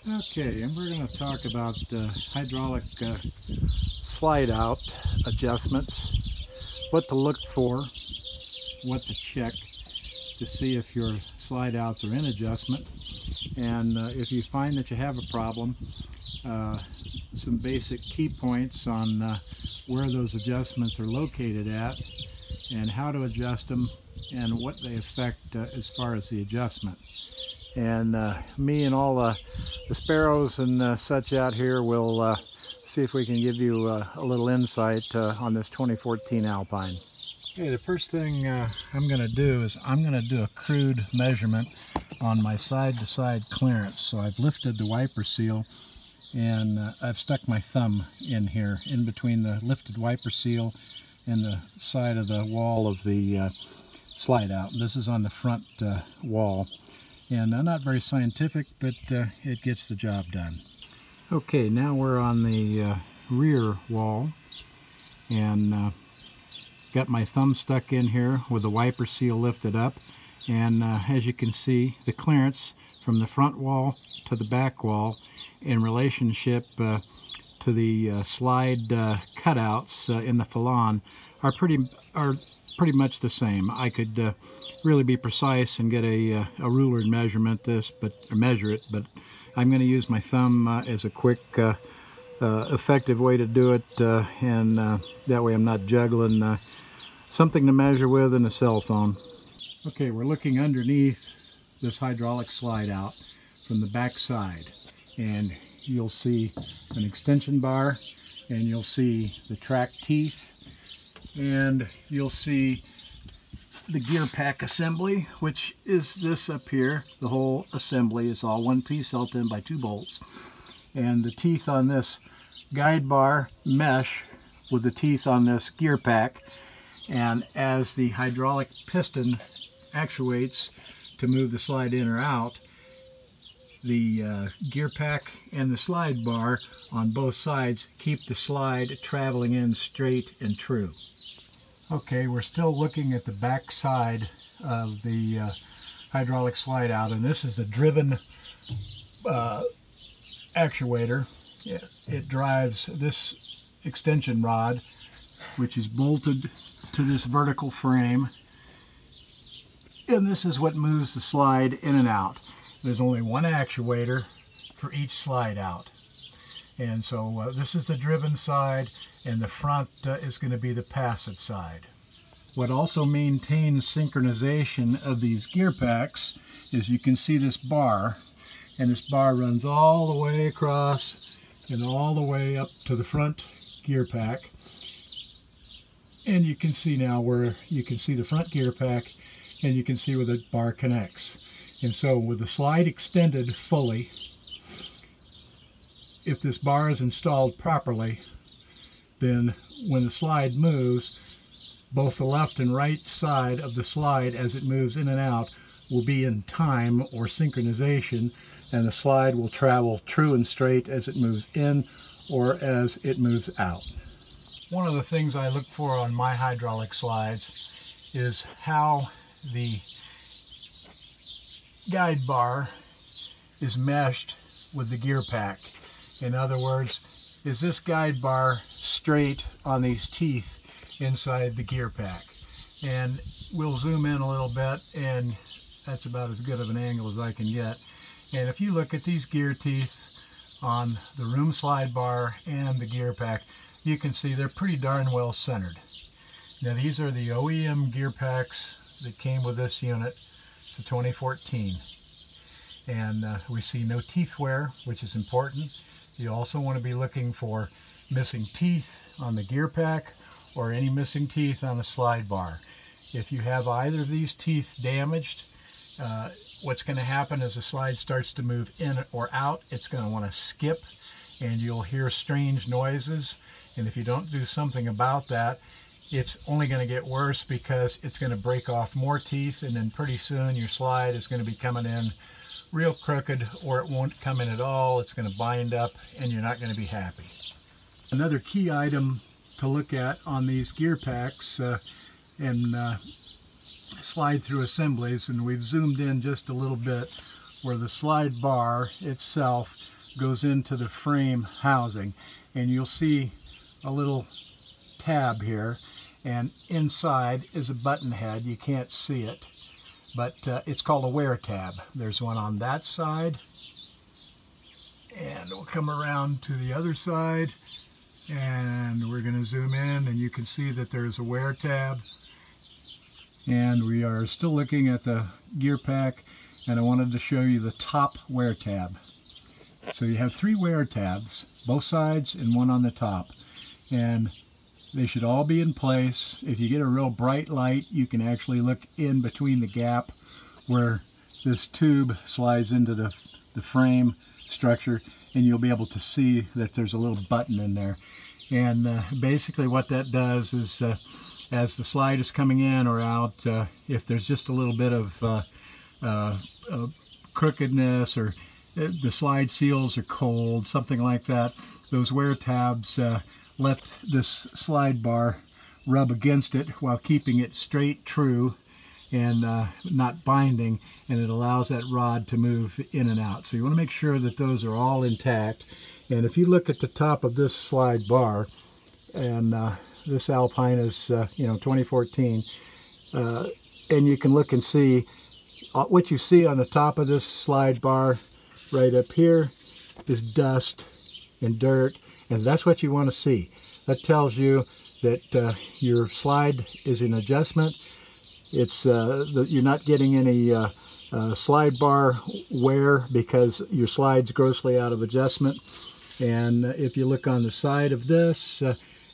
Okay, and we're going to talk about hydraulic slide out adjustments, what to look for, what to check to see if your slide outs are in adjustment, and if you find that you have a problem, some basic key points on where those adjustments are located at and how to adjust them and what they affect as far as the adjustment. And me and all the sparrows and such out here will see if we can give you a little insight on this 2014 Alpine. Okay, the first thing I'm going to do is I'm going to do a crude measurement on my side-to-side clearance. So I've lifted the wiper seal and I've stuck my thumb in here in between the lifted wiper seal and the side of the wall of the slide out. This is on the front wall. And not very scientific, but it gets the job done. Okay, now we're on the rear wall, and got my thumb stuck in here with the wiper seal lifted up, and as you can see, the clearance from the front wall to the back wall in relationship to the slide cutouts in the Falon are pretty much the same. I could really be precise and get a ruler and measure it, but I'm going to use my thumb as a quick, effective way to do it, and that way I'm not juggling something to measure with and a cell phone. Okay, we're looking underneath this hydraulic slide out from the back side, and you'll see an extension bar, and you'll see the track teeth, and you'll see the gear pack assembly, which is this up here. The whole assembly is all one piece held in by 2 bolts, and the teeth on this guide bar mesh with the teeth on this gear pack, and as the hydraulic piston actuates to move the slide in or out, the gear pack and the slide bar on both sides keep the slide traveling in straight and true. Okay, we're still looking at the back side of the hydraulic slide out, and this is the driven actuator. It drives this extension rod, which is bolted to this vertical frame, and this is what moves the slide in and out. There's only one actuator for each slide out, and so this is the driven side, and the front is going to be the passive side. What also maintains synchronization of these gear packs is you can see this bar, and this bar runs all the way across and all the way up to the front gear pack. And you can see now where you can see the front gear pack, and you can see where the bar connects. And so with the slide extended fully, if this bar is installed properly, then when the slide moves, both the left and right side of the slide as it moves in and out will be in time or synchronization, and the slide will travel true and straight as it moves in or as it moves out. One of the things I look for on my hydraulic slides is how the guide bar is meshed with the gear pack. In other words, is this guide bar straight on these teeth inside the gear pack? And we'll zoom in a little bit, and that's about as good of an angle as I can get. And if you look at these gear teeth on the room slide bar and the gear pack, you can see they're pretty darn well centered. Now these are the OEM gear packs that came with this unit. It's a 2014. And we see no teeth wear, which is important. You also want to be looking for missing teeth on the gear pack or any missing teeth on the slide bar. If you have either of these teeth damaged, what's going to happen as the slide starts to move in or out, it's going to want to skip, and you'll hear strange noises. And if you don't do something about that, it's only going to get worse, because it's going to break off more teeth, and then pretty soon your slide is going to be coming in real crooked, or it won't come in at all. It's going to bind up, and you're not going to be happy. Another key item to look at on these gear packs and slide through assemblies, and we've zoomed in just a little bit where the slide bar itself goes into the frame housing, and you'll see a little tab here, and inside is a button head. You can't see it, but it's called a wear tab. There's one on that side, and we'll come around to the other side, and we're going to zoom in, and you can see that there's a wear tab. And we are still looking at the gear pack, and I wanted to show you the top wear tab. So you have 3 wear tabs, both sides and one on the top, and they should all be in place. If you get a real bright light, you can actually look in between the gap where this tube slides into the frame structure, and you'll be able to see that there's a little button in there. And basically what that does is as the slide is coming in or out, if there's just a little bit of crookedness, or the slide seals are cold, something like that, those wear tabs let this slide bar rub against it while keeping it straight, true, and not binding, and it allows that rod to move in and out. So you want to make sure that those are all intact. And if you look at the top of this slide bar, and this Alpine is 2014, and you can look and see what you see on the top of this slide bar right up here is dust and dirt, and that's what you want to see. That tells you that your slide is in adjustment. It's you're not getting any slide bar wear because your slide's grossly out of adjustment. And if you look on the side of this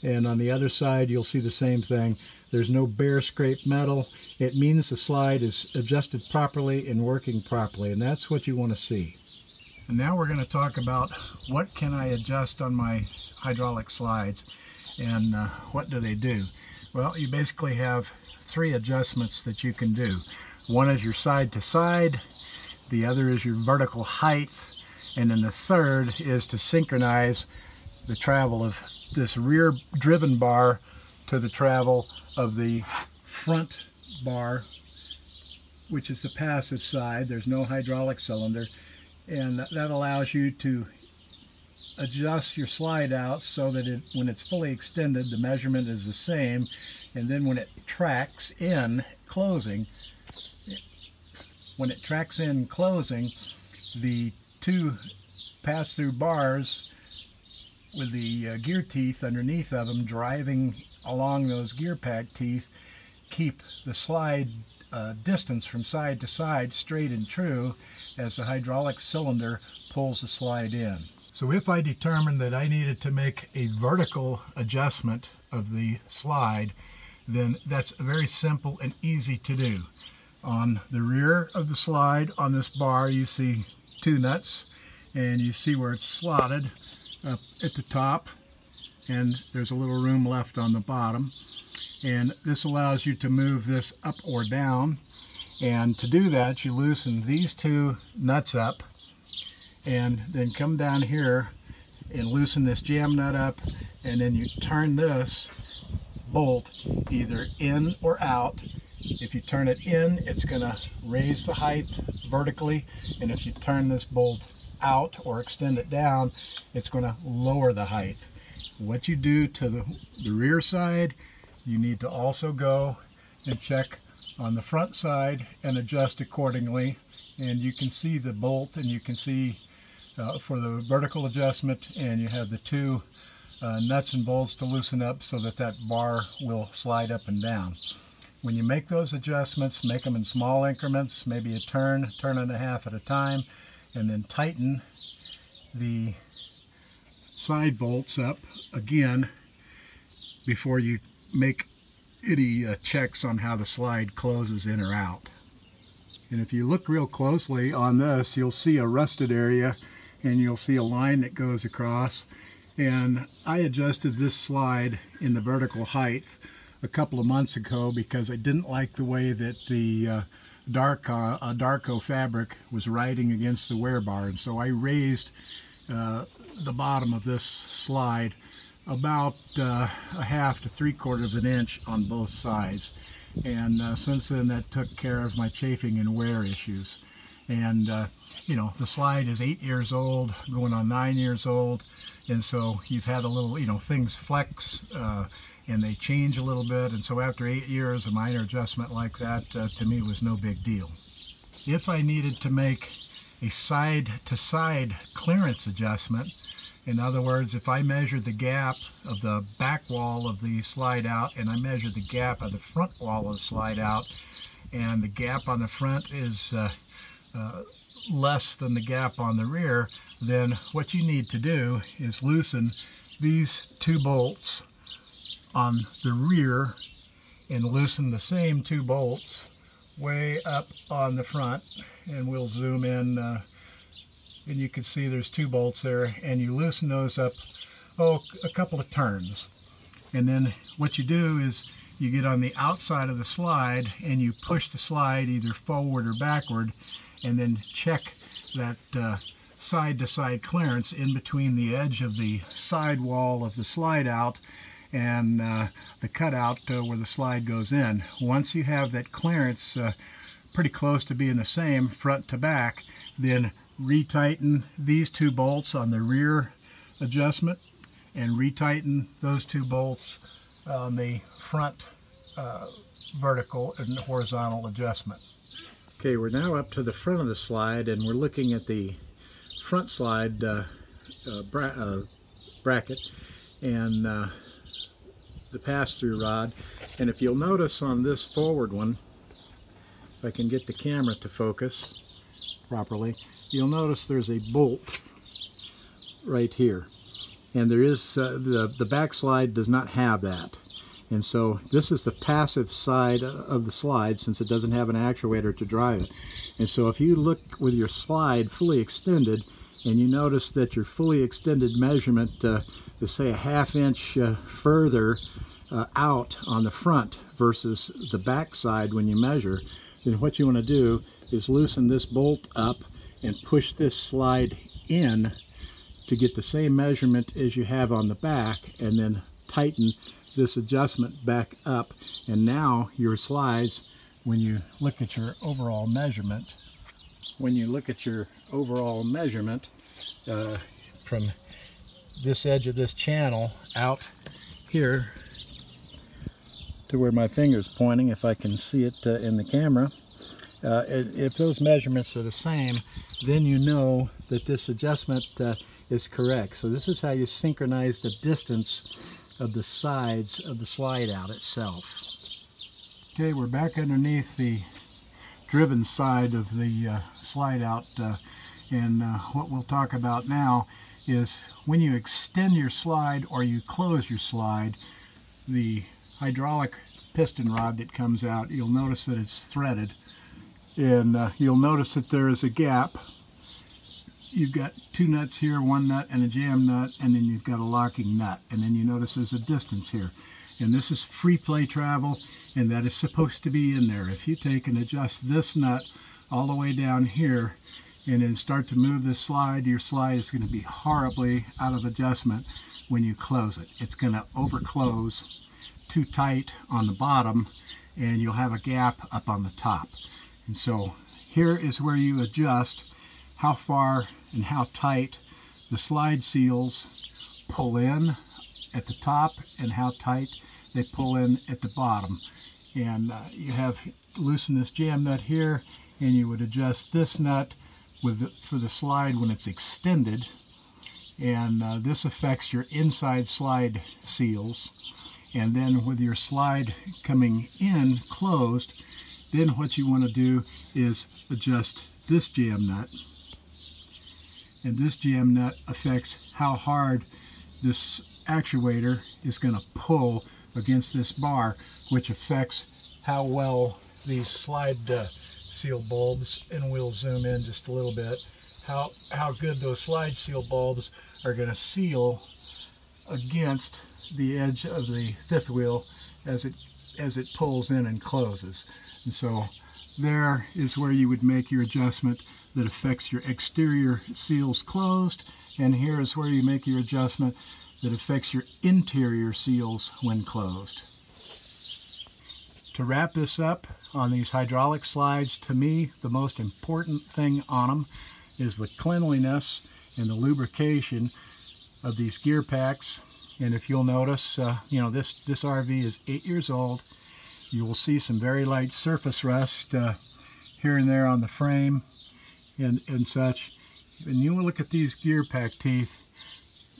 and on the other side, you'll see the same thing. There's no bare scraped metal. It means the slide is adjusted properly and working properly, and that's what you want to see. And now we're going to talk about what can I adjust on my hydraulic slides, and what do they do. Well, you basically have 3 adjustments that you can do. One is your side to side, the other is your vertical height, and then the third is to synchronize the travel of this rear driven bar to the travel of the front bar, which is the passive side. There's no hydraulic cylinder, and that allows you to adjust your slide out so that when it's fully extended, the measurement is the same, and then when it tracks in closing, the 2 pass-through bars with the gear teeth underneath of them driving along those gear pack teeth keep the slide distance from side to side straight and true as the hydraulic cylinder pulls the slide in. So if I determined that I needed to make a vertical adjustment of the slide, then that's very simple and easy to do. On the rear of the slide, on this bar, you see 2 nuts, and you see where it's slotted up at the top, and there's a little room left on the bottom. And this allows you to move this up or down, and to do that you loosen these 2 nuts up, and then come down here and loosen this jam nut up, and then you turn this bolt either in or out. If you turn it in, it's going to raise the height vertically, and if you turn this bolt out or extend it down, it's going to lower the height. What you do to the rear side, you need to also go and check on the front side and adjust accordingly. And you can see the bolt, and you can see for the vertical adjustment, and you have the 2 nuts and bolts to loosen up so that that bar will slide up and down. When you make those adjustments, make them in small increments, maybe a turn and a half at a time, and then tighten the side bolts up again before you make any checks on how the slide closes in or out. And if you look real closely on this, you'll see a rusted area, and you'll see a line that goes across. And I adjusted this slide in the vertical height a couple of months ago because I didn't like the way that the Darco fabric was riding against the wear bar, and so I raised the bottom of this slide about a half to 3/4 of an inch on both sides. And since then, that took care of my chafing and wear issues. And you know, the slide is 8 years old, going on 9 years old, and so you've had a little, you know, things flex and they change a little bit, and so after 8 years, a minor adjustment like that to me was no big deal. If I needed to make a side-to-side clearance adjustment, in other words, if I measured the gap of the back wall of the slide out and I measured the gap of the front wall of the slide out, and the gap on the front is less than the gap on the rear, then what you need to do is loosen these 2 bolts on the rear and loosen the same 2 bolts way up on the front, and we'll zoom in and you can see there's 2 bolts there, and you loosen those up a couple of turns, and then what you do is you get on the outside of the slide and you push the slide either forward or backward, and then check that side-to-side clearance in between the edge of the side wall of the slide out and the cutout where the slide goes in. Once you have that clearance pretty close to being the same front to back, then retighten these 2 bolts on the rear adjustment and retighten those 2 bolts on the front vertical and horizontal adjustment. Okay, we're now up to the front of the slide, and we're looking at the front slide bracket and the pass-through rod. And if you'll notice on this forward one, if I can get the camera to focus properly, you'll notice there's a bolt right here, and there is the back slide does not have that. And so this is the passive side of the slide, since it doesn't have an actuator to drive it. And so if you look with your slide fully extended, and you notice that your fully extended measurement is say a ½ inch further out on the front versus the back side when you measure, then what you want to do is loosen this bolt up and push this slide in to get the same measurement as you have on the back, and then tighten this adjustment back up. And now your slides, when you look at your overall measurement, from this edge of this channel out here to where my finger's pointing, if I can see it in the camera, if those measurements are the same, then you know that this adjustment is correct. So this is how you synchronize the distance of the sides of the slide out itself. Okay, we're back underneath the driven side of the slide out, and what we'll talk about now is when you extend your slide or you close your slide, the hydraulic piston rod that comes out, you'll notice that it's threaded, and you'll notice that there is a gap. You've got 2 nuts here, 1 nut and a jam nut, and then you've got a locking nut, and then you notice there's a distance here, and this is free play travel, and that is supposed to be in there. If you take and adjust this nut all the way down here and then start to move this slide, your slide is going to be horribly out of adjustment when you close it. It's going to overclose too tight on the bottom, and you'll have a gap up on the top. And so here is where you adjust how far and how tight the slide seals pull in at the top and how tight they pull in at the bottom. And you have loosen this jam nut here, and you would adjust this nut for the slide when it's extended, and this affects your inside slide seals. And then with your slide coming in closed, then what you want to do is adjust this jam nut, and this jam nut affects how hard this actuator is going to pull against this bar, which affects how well these slide seal bulbs, and we'll zoom in just a little bit, how good those slide seal bulbs are going to seal against the edge of the fifth wheel as it pulls in and closes. And so there is where you would make your adjustment that affects your exterior seals closed, and here is where you make your adjustment that affects your interior seals when closed. To wrap this up on these hydraulic slides, to me the most important thing on them is the cleanliness and the lubrication of these gear packs. And if you'll notice, this RV is 8 years old. You will see some very light surface rust here and there on the frame and such. And you will look at these gear pack teeth,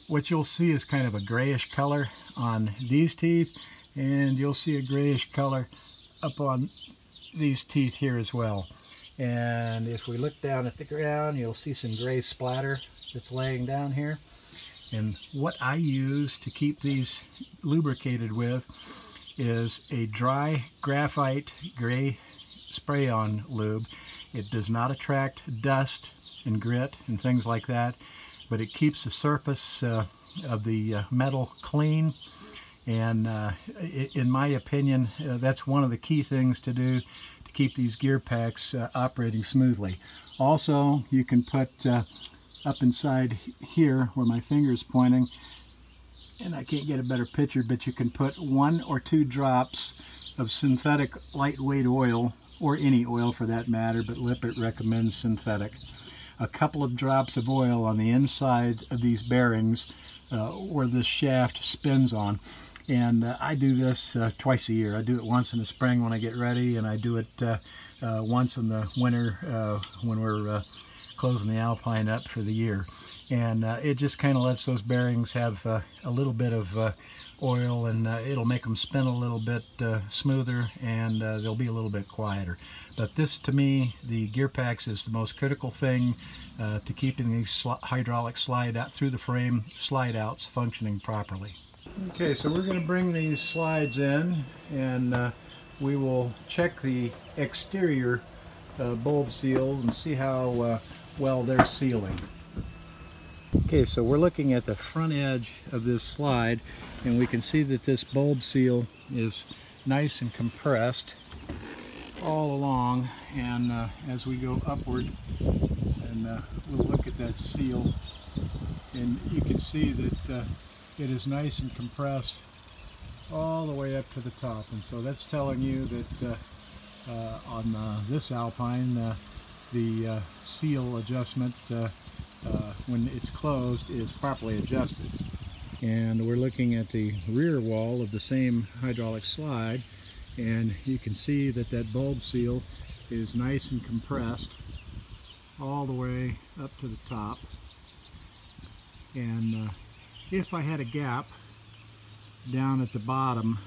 what you'll see is kind of a grayish color on these teeth, and you'll see a grayish color up on these teeth here as well. And if we look down at the ground, you'll see some gray splatter that's laying down here. And what I use to keep these lubricated with is a dry graphite gray spray-on lube. It does not attract dust and grit and things like that, but it keeps the surface of the metal clean. And in my opinion, that's one of the key things to do to keep these gear packs operating smoothly. Also, you can put up inside here where my finger is pointing, and I can't get a better picture, but you can put 1 or 2 drops of synthetic lightweight oil, or any oil for that matter, but Lippert recommends synthetic. A couple of drops of oil on the inside of these bearings where this shaft spins on. And I do this twice a year. I do it once in the spring when I get ready, and I do it once in the winter when we're closing the Alpine up for the year. And it just kind of lets those bearings have a little bit of oil, and it'll make them spin a little bit smoother, and they'll be a little bit quieter. But this, to me, the gear packs is the most critical thing to keeping these hydraulic slide out through the frame slide outs functioning properly. Okay, so we're going to bring these slides in, and we will check the exterior bulb seals and see how well they're sealing. Okay, so we're looking at the front edge of this slide, and we can see that this bulb seal is nice and compressed all along. And as we go upward, and we'll look at that seal, and you can see that it is nice and compressed all the way up to the top. And so that's telling you that on this Alpine, the seal adjustment when it's closed is properly adjusted. And we're looking at the rear wall of the same hydraulic slide, and you can see that that bulb seal is nice and compressed all the way up to the top. And if I had a gap down at the bottom,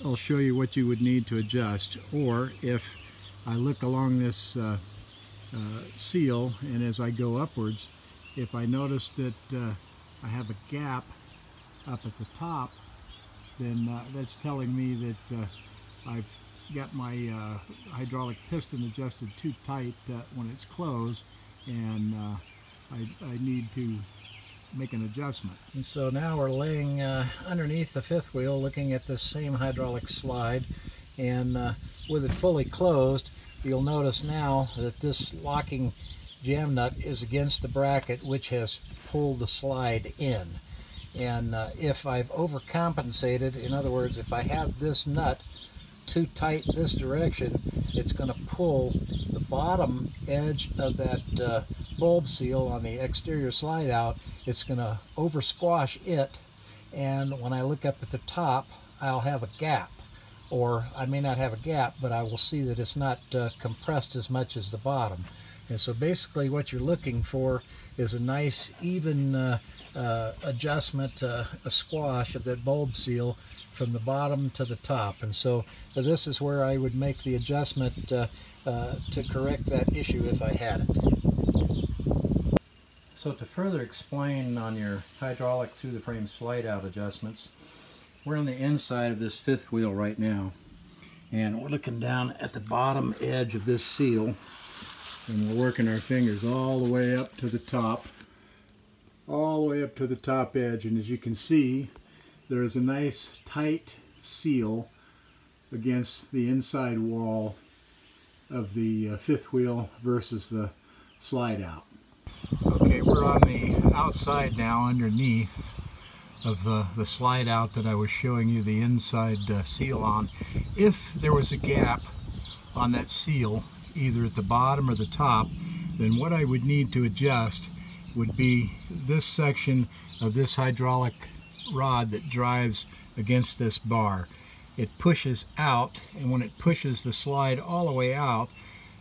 I'll show you what you would need to adjust. Or if I look along this seal, and as I go upwards, if I notice that I have a gap up at the top, then that's telling me that I've got my hydraulic piston adjusted too tight when it's closed, and I need to make an adjustment. And so now we're laying underneath the fifth wheel looking at this same hydraulic slide, and with it fully closed, you'll notice now that this locking jam nut is against the bracket, which has pulled the slide in. And if I've overcompensated, in other words, if I have this nut too tight this direction, it's going to pull the bottom edge of that bulb seal on the exterior slide out. It's going to over squash it, and when I look up at the top, I'll have a gap. Or I may not have a gap, but I will see that it's not compressed as much as the bottom. And so basically what you're looking for is a nice even adjustment, a squash of that bulb seal from the bottom to the top. And so this is where I would make the adjustment to correct that issue if I had it. So to further explain on your hydraulic through the frame slide out adjustments, we're on the inside of this fifth wheel right now, and we're looking down at the bottom edge of this seal, and we're working our fingers all the way up to the top, all the way up to the top edge. And as you can see, there is a nice tight seal against the inside wall of the fifth wheel versus the slide out. Okay, we're on the outside now underneath of the slide out that I was showing you the inside seal on. If there was a gap on that seal, either at the bottom or the top, then what I would need to adjust would be this section of this hydraulic rod that drives against this bar. It pushes out, and when it pushes the slide all the way out,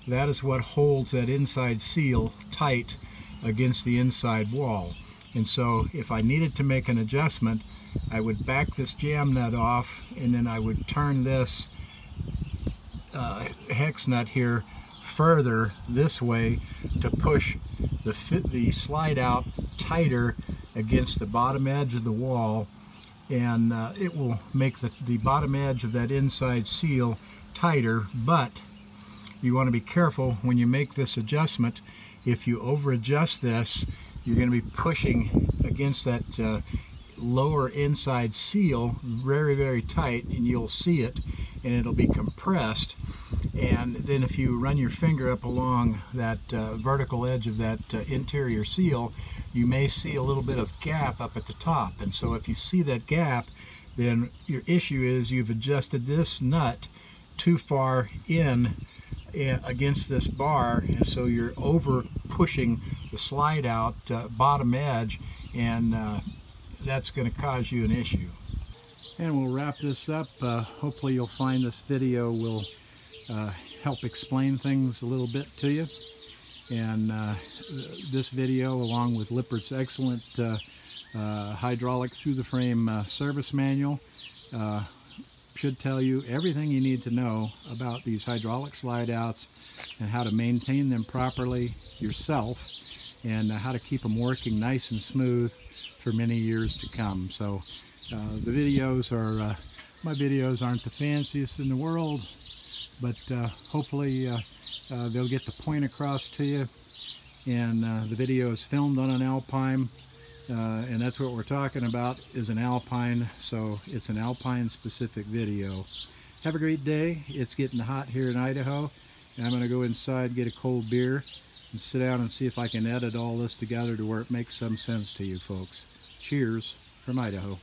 that is what holds that inside seal tight against the inside wall. And so if I needed to make an adjustment, I would back this jam nut off, and then I would turn this hex nut here further this way to push the slide out tighter against the bottom edge of the wall, and it will make the bottom edge of that inside seal tighter. But you want to be careful when you make this adjustment. If you over adjust this, you're going to be pushing against that lower inside seal very, very tight, and you'll see it, and it'll be compressed. And then if you run your finger up along that vertical edge of that interior seal, you may see a little bit of gap up at the top. And so if you see that gap, then your issue is you've adjusted this nut too far in against this bar, and so you're over pushing the slide out bottom edge, and that's going to cause you an issue. And we'll wrap this up. Hopefully you'll find this video will help explain things a little bit to you. And this video, along with Lippert's excellent hydraulic through the frame service manual, should tell you everything you need to know about these hydraulic slide outs and how to maintain them properly yourself, and how to keep them working nice and smooth for many years to come. So the videos are, my videos aren't the fanciest in the world, but hopefully they'll get the point across to you. And the video is filmed on an Alpine, and that's what we're talking about, is an Alpine, so it's an Alpine specific video. Have a great day. It's getting hot here in Idaho, and I'm going to go inside, get a cold beer, and sit down and see if I can edit all this together to where it makes some sense to you folks. Cheers from Idaho.